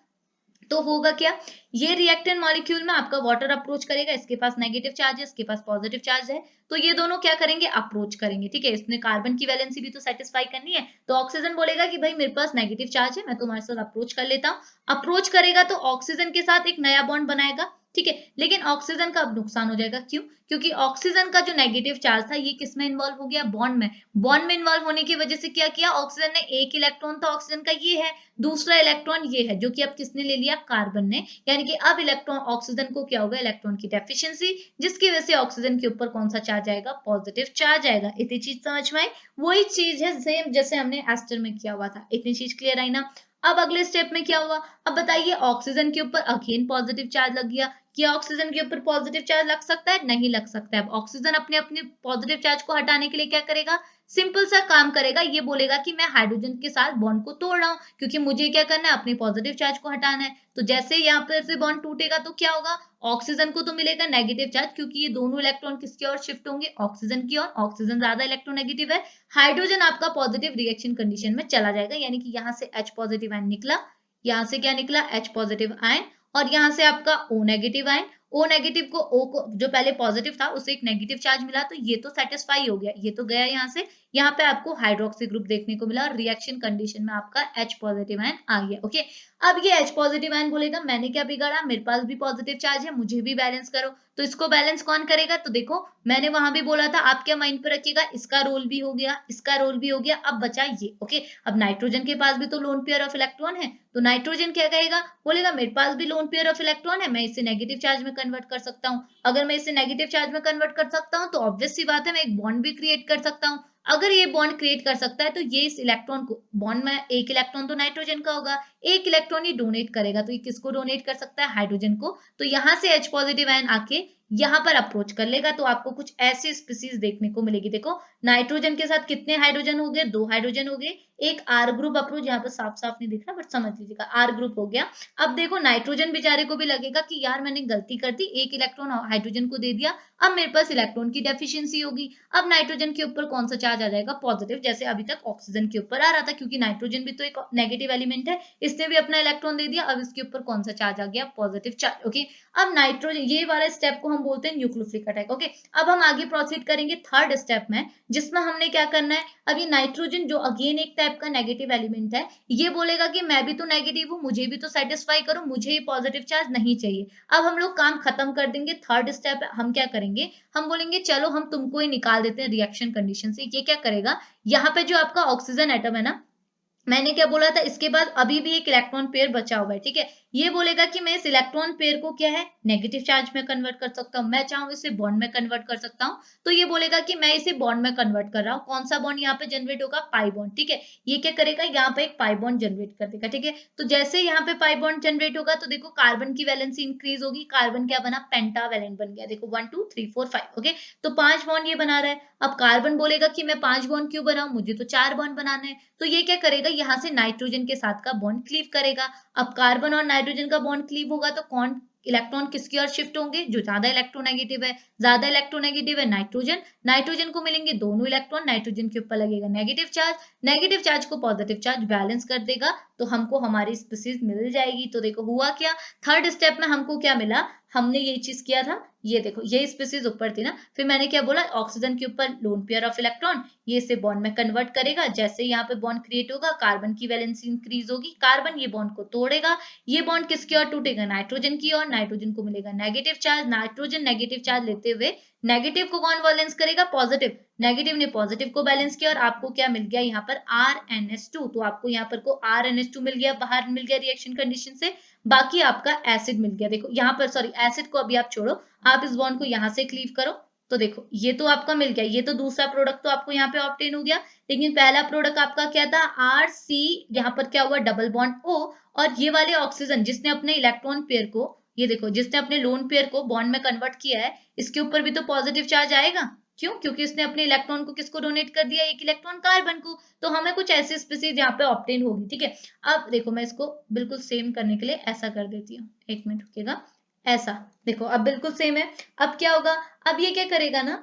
तो होगा क्या? ये रिएक्टेंट मॉलिक्यूल में आपका वाटर अप्रोच करेगा, इसके पास नेगेटिव चार्ज है, इसके पास पॉजिटिव चार्ज है, तो ये दोनों क्या करेंगे? अप्रोच करेंगे, ठीक है। इसने कार्बन की वैलेंसी भी तो सेटिस्फाई करनी है, तो ऑक्सीजन बोलेगा कि भाई मेरे पास नेगेटिव चार्ज है, मैं तुम्हारे साथ अप्रोच कर लेता हूँ। अप्रोच करेगा तो ऑक्सीजन के साथ एक नया बॉन्ड बनाएगा, ठीक है। लेकिन ऑक्सीजन का अब नुकसान हो जाएगा। क्यों? क्योंकि ऑक्सीजन का जो नेगेटिव चार्ज था ये किस में इन्वॉल्व हो गया? बॉन्ड में। बॉन्ड में इन्वॉल्व होने की वजह से क्या किया? ऑक्सीजन ने, एक इलेक्ट्रॉन तो ऑक्सीजन का ये है, दूसरा इलेक्ट्रॉन ये है, जो कि अब किसने ले लिया? कार्बन ने। यानी कि अब इलेक्ट्रॉन, ऑक्सीजन को क्या होगा? इलेक्ट्रॉन की डेफिशिएंसी, जिसकी वजह से ऑक्सीजन के ऊपर कौन सा चार्ज आएगा? पॉजिटिव चार्ज आएगा। इतनी चीज समझ में आई? वही चीज है सेम जैसे हमने एस्टर में किया हुआ था। इतनी चीज क्लियर आई ना? अब अगले स्टेप में क्या हुआ? अब बताइए, ऑक्सीजन के ऊपर अगेन पॉजिटिव चार्ज लग गया। क्या ऑक्सीजन के ऊपर पॉजिटिव चार्ज लग सकता है? नहीं लग सकता है। अब ऑक्सीजन अपने अपने पॉजिटिव चार्ज को हटाने के लिए क्या करेगा? सिंपल सा काम करेगा, ये बोलेगा कि मैं हाइड्रोजन के साथ बॉन्ड को तोड़ रहा हूँ, क्योंकि मुझे क्या करना है? अपने पॉजिटिव चार्ज को हटाना है। तो जैसे यहाँ पर से बॉन्ड टूटेगा तो क्या होगा? ऑक्सीजन को तो मिलेगा नेगेटिव चार्ज, क्योंकि ये दोनों इलेक्ट्रॉन किसकी ओर शिफ्ट होंगे? ऑक्सीजन की ओर। ऑक्सीजन ज्यादा इलेक्ट्रोनेगेटिव है। हाइड्रोजन आपका पॉजिटिव रिएक्शन कंडीशन में चला जाएगा, यानी कि यहाँ से H पॉजिटिव आयन निकला, यहाँ से क्या निकला? H पॉजिटिव आयन, और यहाँ से आपका O negative ion. O negative को, O को जो पहले पॉजिटिव था उसे एक नेगेटिव चार्ज मिला, तो ये तो सेटिस्फाई हो गया, ये तो गया यहाँ से। यहाँ पे आपको हाइड्रोक्सी ग्रुप देखने को मिला और रिएक्शन कंडीशन में आपका H पॉजिटिव आयन आ गया। ओके, अब ये H पॉजिटिव आयन बोलेगा मैंने क्या बिगाड़ा, मेरे पास भी पॉजिटिव चार्ज है, मुझे भी बैलेंस करो। तो इसको बैलेंस कौन करेगा? तो देखो मैंने वहां भी बोला था, आप क्या माइंड पे रखिएगा, इसका रोल भी हो गया, इसका रोल भी हो गया, अब बचा ये। ओके, अब नाइट्रोजन के पास भी तो लोन पेयर ऑफ इलेक्ट्रॉन है, तो नाइट्रोजन क्या कहेगा, बोलेगा मेरे पास भी लोन पेयर ऑफ इलेक्ट्रॉन है, मैं इसे नेगेटिव चार्ज में कन्वर्ट कर सकता हूँ। अगर मैं इसे नेगेटिव चार्ज में कन्वर्ट कर सकता हूँ तो ऑब्वियस सी बात है मैं एक बॉन्ड भी क्रिएट कर सकता हूँ। अगर ये बॉन्ड क्रिएट कर सकता है तो ये इस इलेक्ट्रॉन को, बॉन्ड में एक इलेक्ट्रॉन तो नाइट्रोजन का होगा, एक इलेक्ट्रॉन ही डोनेट करेगा, तो ये किसको डोनेट कर सकता है? हाइड्रोजन को। तो यहाँ से H पॉजिटिव आयन आके यहाँ पर अप्रोच कर लेगा, तो आपको कुछ ऐसी स्पीसीज देखने को मिलेगी। देखो नाइट्रोजन के साथ कितने हाइड्रोजन हो गए? 2 हाइड्रोजन हो गए, एक R ग्रुप अप्रोच, यहाँ पर साफ साफ नहीं दिख रहा बट समझ लीजिएगा, R ग्रुप हो गया। अब देखो नाइट्रोजन बेचारे को भी लगेगा कि यार मैंने गलती कर दी, एक इलेक्ट्रॉन हाइड्रोजन को दे दिया, अब मेरे पास इलेक्ट्रॉन की डेफिशिएंसी होगी। अब नाइट्रोजन के ऊपर कौन सा चार्ज आ जाएगा? पॉजिटिव, जैसे अभी तक ऑक्सीजन के ऊपर आ रहा था, क्योंकि नाइट्रोजन भी तो एक नेगेटिव एलिमेंट है, इसने भी अपना इलेक्ट्रॉन दे दिया, अब इसके ऊपर कौन सा चार्ज आ गया? Positive charge. ओके, अब नाइट्रोजन, ये वाला स्टेप को हम बोलते हैं न्यूक्लियोफिलिक अटैक। ओके, अब हम आगे प्रोसीड करेंगे थर्ड स्टेप में, जिसमें हमने क्या करना है, अब ये नाइट्रोजन जो अगेन एक टाइप का नेगेटिव एलिमेंट है, ये बोलेगा कि मैं भी तो नेगेटिव हूँ, मुझे भी तो सेटिस्फाई करो, मुझे ये पॉजिटिव चार्ज नहीं चाहिए। अब हम लोग काम खत्म कर देंगे, थर्ड स्टेप हम क्या करेंगे, हम बोलेंगे चलो हम तुमको ही निकाल देते हैं रिएक्शन कंडीशन से। ये क्या करेगा, यहाँ पे जो आपका ऑक्सीजन एटम है ना, मैंने क्या बोला था, इसके बाद अभी भी एक इलेक्ट्रॉन पेयर बचा हुआ है, ठीक है। ये बोलेगा कि मैं इस इलेक्ट्रॉन पेयर को क्या है, नेगेटिव चार्ज में कन्वर्ट कर सकता हूँ, मैं चाहूँ इसे बॉन्ड में कन्वर्ट कर सकता हूँ। तो ये बोलेगा कि मैं इसे बॉन्ड में कन्वर्ट कर रहा हूँ। कौन सा बॉन्ड यहाँ पे जनरेट होगा? पाई बॉन्ड, ठीक है। ये क्या करेगा, यहाँ पे एक पाई बॉन्ड जनरेट कर देगा, ठीक है। तो जैसे यहाँ पे पाई बॉन्ड जनरेट होगा तो देखो कार्बन की वैलेंसी इंक्रीज होगी, कार्बन क्या बना, पेंटावैलेंट बन गया। देखो 1 2 3 4 5, ओके, तो 5 बॉन्ड ये बना रहा है। अब कार्बन बोलेगा कि मैं 5 बॉन्ड क्यों बनाऊं, मुझे तो 4 बॉन्ड बनाने हैं। तो ये क्या करेगा, यहाँ से नाइट्रोजन के साथ का बॉन्ड क्लीव करेगा। अब कार्बन और नाइट्रोजन का बॉन्ड क्लीव होगा तो कौन इलेक्ट्रॉन किसकी ओर शिफ्ट होंगे? जो ज्यादा इलेक्ट्रोनेगेटिव है। ज्यादा इलेक्ट्रोनेगेटिव है नाइट्रोजन, नाइट्रोजन को मिलेंगे दोनों इलेक्ट्रॉन, नाइट्रोजन के ऊपर लगेगा नेगेटिव चार्ज, नेगेटिव चार्ज को पॉजिटिव चार्ज बैलेंस कर देगा, तो हमको हमारी स्पीसीज मिल जाएगी। तो देखो हुआ क्या, थर्ड स्टेप में हमको क्या मिला, हमने ये चीज किया था, ये देखो ये स्पीसीज ऊपर थी ना, फिर मैंने क्या बोला, ऑक्सीजन के ऊपर लोन पेयर ऑफ इलेक्ट्रॉन, ये इसे बॉन्ड में कन्वर्ट करेगा। जैसे यहाँ पे बॉन्ड क्रिएट होगा, कार्बन की वैलेंसी इंक्रीज होगी, कार्बन ये बॉन्ड को तोड़ेगा, ये बॉन्ड किसकी ओर टूटेगा, नाइट्रोजन की ओर, नाइट्रोजन को मिलेगा negative charge, nitrogen negative charge लेते हुए नेगेटिव को कौन बैलेंस करेगा, पॉजिटिव, नेगेटिव ने पॉजिटिव को बैलेंस किया, और आपको क्या मिल गया यहाँ पर RnH2, तो आपको यहाँ पर को RnH2 मिल गया, बाहर मिल गया रिएक्शन कंडीशन से। बाकी आपका एसिड मिल गया, देखो यहाँ पर, सॉरी एसिड को अभी आप छोड़ो, आप इस बॉन्ड को यहाँ से क्लीव करो, तो देखो ये तो आपका मिल गया, ये तो दूसरा प्रोडक्ट तो आपको यहाँ पे ऑब्टेन हो गया। लेकिन पहला प्रोडक्ट आपका क्या था, RC, यहाँ पर क्या हुआ, डबल बॉन्ड O, और ये वाले ऑक्सीजन जिसने अपने इलेक्ट्रॉन पेयर को, ये देखो जिसने अपने लोन पेयर को बॉन्ड में कन्वर्ट किया है, इसके ऊपर भी तो पॉजिटिव चार्ज आएगा। क्यों? क्योंकि इसने अपने इलेक्ट्रॉन को किसको डोनेट कर दिया, एक इलेक्ट्रॉन कार्बन को। तो हमें कुछ ऐसी स्पीसीज यहाँ पे ऑब्टेन होगी, ठीक है। अब देखो मैं इसको बिल्कुल सेम करने के लिए ऐसा कर देती हूँ, एक मिनट रुकिएगा, ऐसा देखो अब बिल्कुल सेम है। अब क्या होगा, अब ये क्या करेगा ना,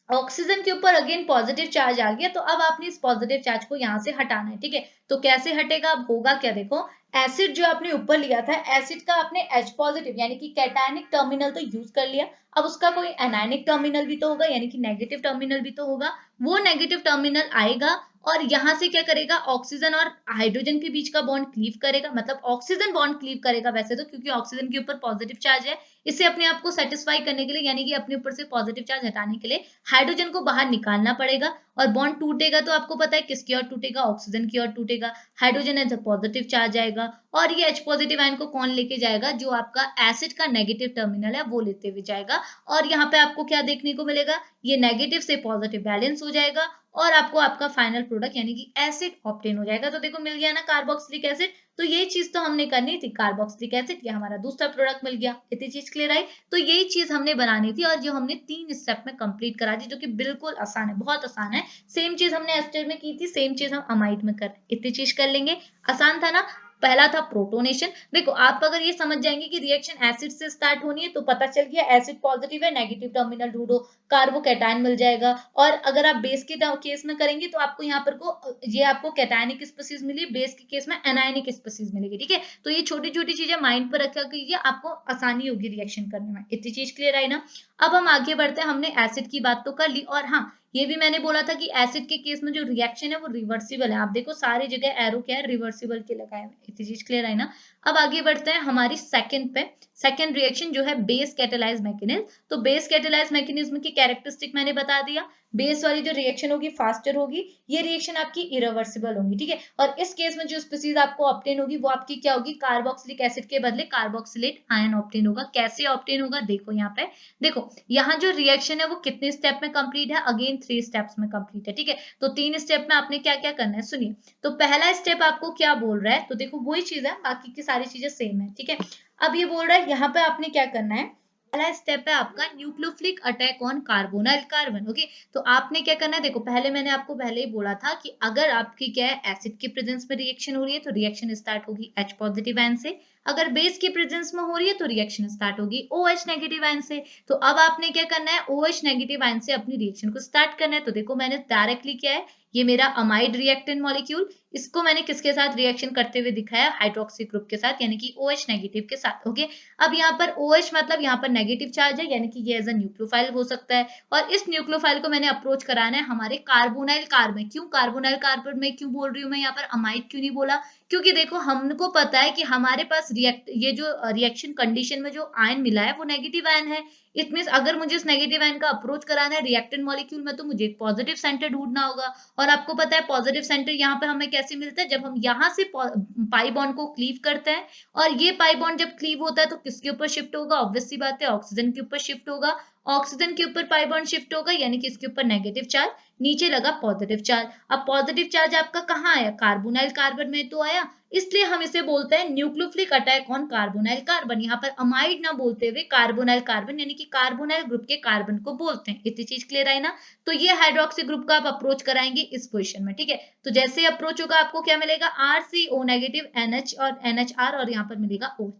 ऑक्सीजन के ऊपर अगेन पॉजिटिव चार्ज आ गया, तो अब आपने इस पॉजिटिव चार्ज को यहाँ से हटाना है, ठीक है। तो कैसे हटेगा, अब होगा क्या, देखो एसिड जो आपने ऊपर लिया था, एसिड का आपने H पॉजिटिव यानी कि कैटायनिक टर्मिनल तो यूज कर लिया, अब उसका कोई एनायनिक टर्मिनल भी तो होगा, यानी कि नेगेटिव टर्मिनल भी तो होगा। वो नेगेटिव टर्मिनल आएगा और यहाँ से क्या करेगा, ऑक्सीजन और हाइड्रोजन के बीच का बॉन्ड क्लीव करेगा, मतलब ऑक्सीजन बॉन्ड क्लीव करेगा वैसे तो, क्योंकि ऑक्सीजन के ऊपर पॉजिटिव चार्ज है, इसे अपने आप को सेटिस्फाई करने के लिए, यानी कि अपने ऊपर से पॉजिटिव चार्ज हटाने के लिए हाइड्रोजन को बाहर निकालना पड़ेगा, और बॉन्ड टूटेगा तो आपको पता है किसकी ओर टूटेगा, ऑक्सीजन की ओर टूटेगा, हाइड्रोजन है तो पॉजिटिव चार्ज आएगा, और ये H पॉजिटिव आयन को कौन लेके जाएगा, जो आपका एसिड का नेगेटिव टर्मिनल है वो लेते हुए जाएगा, और यहाँ पे आपको क्या देखने को मिलेगा, ये नेगेटिव से पॉजिटिव बैलेंस हो जाएगा, और आपको आपका फाइनल प्रोडक्ट यानी कि एसिड ऑब्टेन हो जाएगा। तो देखो मिल गया ना कार्बोक्सिलिक एसिड, तो ये चीज तो हमने करनी थी, कार्बोक्सिलिक एसिड, ये हमारा दूसरा प्रोडक्ट मिल गया, इतनी चीज क्लियर आई। तो यही चीज हमने बनानी थी, और जो हमने 3 स्टेप में कंप्लीट करा दी, जो कि बिल्कुल आसान है, बहुत आसान है। सेम चीज हमने एस्टर में की थी, सेम चीज हम अमाइड में कर, इतनी चीज कर लेंगे, आसान था ना। पहला था प्रोटोनेशन, देखो आप अगर ये समझ जाएंगे कि रिएक्शन एसिड से स्टार्ट होनी है, तो पता चल गया एसिड पॉजिटिव है, नेगेटिव टर्मिनल ढूंढो, कार्बोकैटायन मिल जाएगा। और अगर आप बेस के केस में करेंगे तो आपको यहाँ पर को ये आपको कैटायनिक स्पीसीज मिली, बेस के केस में एनायनिक स्पीसीज मिलेगी, ठीक है। तो ये छोटी छोटी चीजें माइंड पर रखा कीजिए, आपको आसानी होगी रिएक्शन करने में, इतनी चीज क्लियर आई ना। अब हम आगे बढ़ते हैं, हमने एसिड की बात तो कर ली, और हाँ ये भी मैंने बोला था कि एसिड के केस में जो रिएक्शन है वो रिवर्सिबल है। आप देखो सारी जगह एरो क्या है, रिवर्सिबल के लगाए हुए। इतनी चीज क्लियर है ना। अब आगे बढ़ते हैं हमारी सेकंड पे। सेकंड रिएक्शन जो है बेस कैटालाइज मैकेनिज्म। तो बेस कैटालाइज मैकेनिज्म की कैरेक्टरिस्टिक मैंने बता दिया। बेस वाली जो रिएक्शन होगी फास्टर होगी, ये रिएक्शन आपकी इरिवर्सिबल होगी, ठीक है। और इस केस में जो स्पीसीज आपको ऑब्टेन होगी वो आपकी क्या होगी, कार्बोक्सिलिक एसिड के बदले कार्बोक्सिलेट आयन ऑब्टेन होगा। कैसे ऑब्टेन होगा देखो यहाँ पे, देखो यहाँ जो रिएक्शन है वो कितने स्टेप में कंप्लीट है, अगेन 3 स्टेप्स में कंप्लीट है, ठीक है। तो 3 स्टेप में आपने क्या क्या करना है सुनिए। तो पहला स्टेप आपको क्या बोल रहा है, तो देखो वही चीज है, बाकी की सारी चीजें सेम है, ठीक है। अब ये बोल रहा है यहाँ पे आपने क्या करना है, पहला स्टेप है आपका nucleophilic attack on carbonyl carbon, okay. तो आपने क्या करना है, देखो पहले मैंने आपको पहले ही बोला था कि अगर आपकी क्या है एसिड की प्रेजेंस में रिएक्शन हो रही है तो रिएक्शन स्टार्ट होगी H पॉजिटिव आयन से, अगर बेस की प्रेजेंस में हो रही है तो रिएक्शन स्टार्ट होगी OH नेगेटिव आयन से। तो अब आपने क्या करना है, OH नेगेटिव आयन से अपनी रिएक्शन को स्टार्ट करना है। तो देखो मैंने डायरेक्टली क्या है, ये मेरा अमाइड रिएक्टेंट मॉलिक्यूल, इसको मैंने किसके साथ रिएक्शन करते हुए दिखाया, हाइड्रोक्सी ग्रुप के साथ, यानी कि OH नेगेटिव के साथ, ओके। अब यहाँ पर OH मतलब यहाँ पर नेगेटिव चार्ज है, यानी कि ये एज अ न्यूक्लियोफाइल हो सकता है। और इस न्यूक्लियोफाइल को मैंने अप्रोच कराना है हमारे कार्बोनाइल कार्बन। क्यों कार्बोनाइल कार्बन में क्यों बोल रही हूँ मैं यहाँ पर, अमाइड क्यों नहीं बोला, क्योंकि देखो हमको पता है कि हमारे पास ये जो रिएक्शन कंडीशन में जो आयन मिला है वो नेगेटिव आयन है। इट मीन्स अगर मुझे इस नेगेटिव आयन का अप्रोच कराना है रिएक्टेंट मॉलिक्यूल में तो मुझे एक पॉजिटिव सेंटर ढूंढना होगा। और आपको पता है पॉजिटिव सेंटर यहाँ पे हमें कैसे मिलता है, जब हम यहाँ से पाई बॉन्ड को क्लीव करते हैं। और ये पाई बॉन्ड जब क्लीव होता है तो किसके ऊपर शिफ्ट होगा, ऑब्वियस सी बात है ऑक्सीजन के ऊपर शिफ्ट होगा। ऑक्सीजन के ऊपर पाई बॉन्ड शिफ्ट होगा, यानी कि इसके ऊपर नेगेटिव चार्ज, नीचे लगा पॉजिटिव चार्ज। अब पॉजिटिव चार्ज आपका कहाँ आया, कार्बोनाइल कार्बन में तो आया, इसलिए हम इसे बोलते हैं nucleophilic attack on carbonyl carbon. यहाँ पर अमाइड ना बोलते हुए कार्बोनाइल कार्बन यानी कि कार्बोनाइल ग्रुप के कार्बन को बोलते हैं। इतनी चीज क्लियर है ना। तो ये हाइड्रोक्सी ग्रुप का आप अप्रोच कराएंगे इस पोजीशन में, ठीक है। तो जैसे ही अप्रोच होगा आपको क्या मिलेगा, RCO नेगेटिव NH और NHR और यहाँ पर मिलेगा O,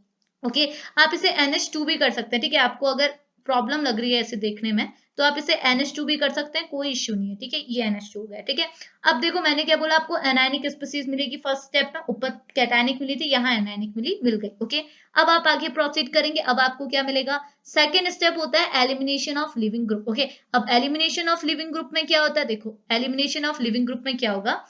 ओके। आप इसे NH2 भी कर सकते हैं, ठीक है। आपको अगर प्रॉब्लम लग रही है ऐसे देखने में तो आप इसे NH2 भी कर सकते हैं, कोई इश्यू नहीं है, ठीक है। ये NH2 हो गया, ठीक है। अब देखो मैंने क्या बोला आपको, एनायनिक स्पीसीज मिलेगी फर्स्ट स्टेप में, ऊपर कैटायनिक मिली थी, यहाँ एनायनिक मिल गई, ओके। अब आप आगे प्रोसीड करेंगे, अब आपको क्या मिलेगा, सेकेंड स्टेप होता है elimination of leaving group, okay. अब एलिमिनेशन ऑफ लिविंग ग्रुप में क्या होता है, देखो एलिमिनेशन ऑफ लिविंग ग्रुप में क्या होगा,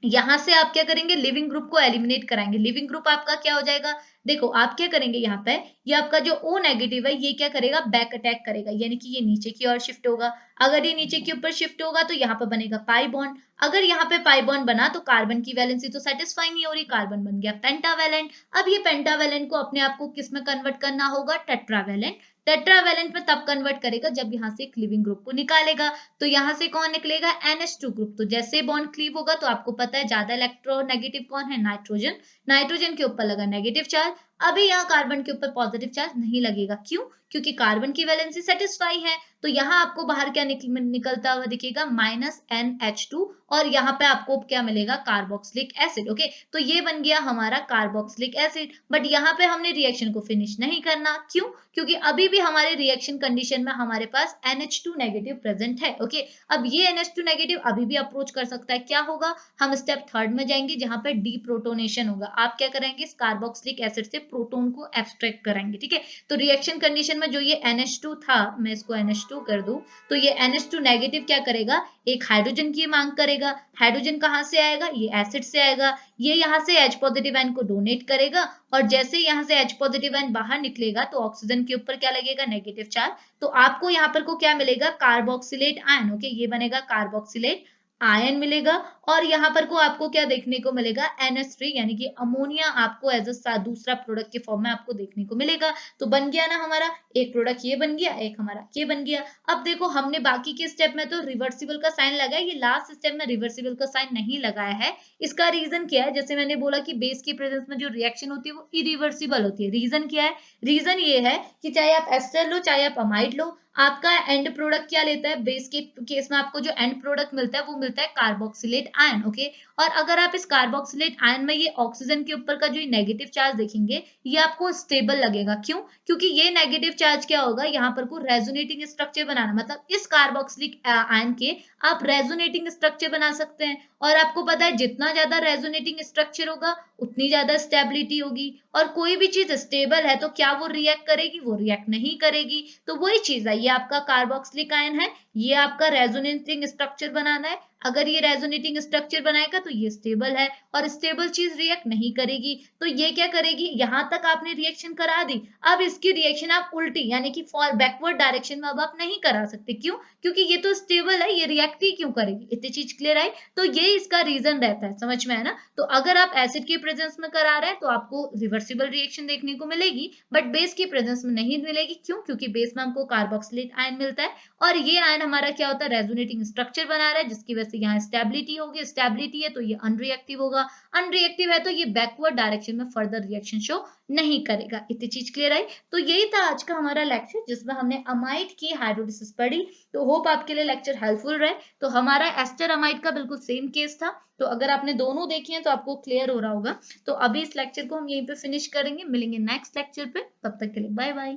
यहां से आप क्या करेंगे, लिविंग ग्रुप को एलिमिनेट कराएंगे। लिविंग ग्रुप आपका क्या हो जाएगा, देखो आप क्या करेंगे, यहाँ पे ये आपका जो O नेगेटिव है ये क्या करेगा, बैक अटैक करेगा, यानी कि ये नीचे की ओर शिफ्ट होगा। अगर ये नीचे के ऊपर शिफ्ट होगा तो यहाँ पे बनेगा पाई बॉन्ड। अगर यहाँ पे पाई बॉन्ड बना तो कार्बन की वैलेंसी तो सेटिस्फाई नहीं हो रही, कार्बन बन गया पेंटावैलेंट। अब ये पेंटावैलेंट को अपने आप को किस में कन्वर्ट करना होगा, टेट्रावैलेंट। टेट्रावैलेंट में तब कन्वर्ट करेगा जब यहाँ से एक लिविंग ग्रुप को निकालेगा। तो यहाँ से कौन निकलेगा, NH2 ग्रुप। तो जैसे बॉन्ड क्लीव होगा तो आपको पता है ज्यादा इलेक्ट्रोनेगेटिव कौन है, नाइट्रोजन। नाइट्रोजन के ऊपर लगा नेगेटिव चार्ज, अभी यहाँ कार्बन के ऊपर पॉजिटिव चार्ज नहीं लगेगा, क्यों, क्योंकि कार्बन की वैलेंसी सेटिस्फाई है। तो यहाँ आपको बाहर क्या निकलता हुआ दिखेगा, -NH2, और यहाँ पे आपको क्या मिलेगा, कार्बोक्सिलिक एसिड, ओके। तो ये बन गया हमारा कार्बोक्सिलिक एसिड। बट यहाँ पे हमने रिएक्शन को फिनिश नहीं करना, क्यों, क्योंकि अभी भी हमारे रिएक्शन कंडीशन में हमारे पास NH2 नेगेटिव प्रेजेंट है, ओके। अब ये NH2 नेगेटिव अभी भी अप्रोच कर सकता है, क्या होगा, हम स्टेप थर्ड में जाएंगे जहां पे डीप्रोटोनेशन होगा। आप क्या करेंगे, इस कार्बोक्सिलिक एसिड से प्रोटोन को एब्स्ट्रैक्ट कराएंगे, ठीक है। तो रिएक्शन कंडीशन में जो ये NH2 था, मैं इसको NH2 कर दूं, तो ये NH2 नेगेटिव क्या करेगा, एक हाइड्रोजन की मांग करेगा। हाइड्रोजन कहाँ से आएगा, ये एसिड से आएगा। ये यहाँ से H पॉजिटिव आयन को डोनेट करेगा, और जैसे यहाँ से H पॉजिटिव आयन बाहर निकलेगा तो ऑक्सीजन के ऊपर क्या लगेगा, नेगेटिव चार्ज। तो आपको यहाँ पर को क्या मिलेगा, कार्बोक्सिलेट आयन, ओके। ये बनेगा कार्बोक्सिलेट आयन मिलेगा। और यहाँ पर को आपको क्या देखने को मिलेगा, NH3 यानी कि अमोनिया आपको एज अ दूसरा प्रोडक्ट के फॉर्म में आपको देखने को मिलेगा। तो बन गया ना हमारा एक प्रोडक्ट, ये बन गया, एक हमारा ये बन गया। अब देखो हमने बाकी के स्टेप में तो रिवर्सिबल का साइन लगाया, ये लास्ट स्टेप में रिवर्सिबल का साइन नहीं लगाया है। इसका रीजन क्या है, जैसे मैंने बोला कि बेस की प्रेजेंस में जो रिएक्शन होती है वो इरिवर्सिबल होती है। रीजन क्या है, रीजन ये है कि चाहे आप एस्टर लो चाहे आप अमाइड लो, आपका एंड प्रोडक्ट क्या लेता है, बेस के केस में आपको जो एंड प्रोडक्ट मिलता है वो मिलता है कार्बोक्सिलेट आयन, ओके। और अगर आप इस कार्बोक्सिलेट आयन में ये ऑक्सीजन के ऊपर का जो नेगेटिव चार्ज देखेंगे ये आपको स्टेबल लगेगा, क्यों, क्योंकि ये नेगेटिव चार्ज क्या होगा, यहाँ पर को रेजोनेटिंग स्ट्रक्चर बनाना, मतलब इस कार्बोक्सिलिक आयन के आप रेजोनेटिंग स्ट्रक्चर बना सकते हैं। और आपको पता है जितना ज्यादा रेजोनेटिंग स्ट्रक्चर होगा उतनी ज्यादा स्टेबिलिटी होगी, और कोई भी चीज स्टेबल है तो क्या वो रिएक्ट करेगी? वो रिएक्ट नहीं करेगी। तो वही चीज है, ये आपका कार्बोक्सिलिक आयन है, ये आपका रेजोनेटिंग स्ट्रक्चर बनाना है। अगर ये रेजोनेटिंग स्ट्रक्चर बनाएगा तो ये स्टेबल है, और स्टेबल चीज रिएक्ट नहीं करेगी। तो ये क्या करेगी? यहां तक आपने रिएक्शन करा दी, अब इसकी रिएक्शन आप उल्टी यानी कि फॉर बैकवर्ड डायरेक्शन में अब आप नहीं करा सकते। क्यों? क्योंकि ये तो स्टेबल है, ये रिएक्ट ही क्यों करेगी? इतनी चीज क्लियर आई? तो ये इसका रीजन रहता है, समझ में है ना? तो अगर आप एसिड के प्रेजेंस में करा रहे हैं तो आपको रिवर्सिबल रिएक्शन देखने को मिलेगी, बट बेस के प्रेजेंस में नहीं मिलेगी। क्यों? क्योंकि बेस में हमको कार्बोक्सिलेट आयन मिलता है, और ये आयन हमारा क्या होता है? रेजोनेटिंग स्ट्रक्चर बना रहा है, जिसकी वजह से यहाँ स्टेबिलिटी होगी। स्टेबिलिटी है तो ये अनरिएक्टिव होगा, अनरिएक्टिव है तो ये बैकवर्ड डायरेक्शन में फर्दर रिएक्शन शो नहीं करेगा। इतनी चीज क्लियर आई? तो यही था आज का हमारा लेक्चर, जिसमें हमने अमाइड की हाइड्रोलिसिस पढ़ी। तो होप आपके लिए लेक्चर हेल्पफुल रहे। तो हमारा एस्टर अमाइड का बिल्कुल सेम केस था, तो अगर आपने दोनों देखे हैं तो आपको क्लियर हो रहा होगा। तो अभी इस लेक्चर को हम यहीं पे फिनिश करेंगे, मिलेंगे नेक्स्ट लेक्चर पे, तब तक के लिए बाय बाय।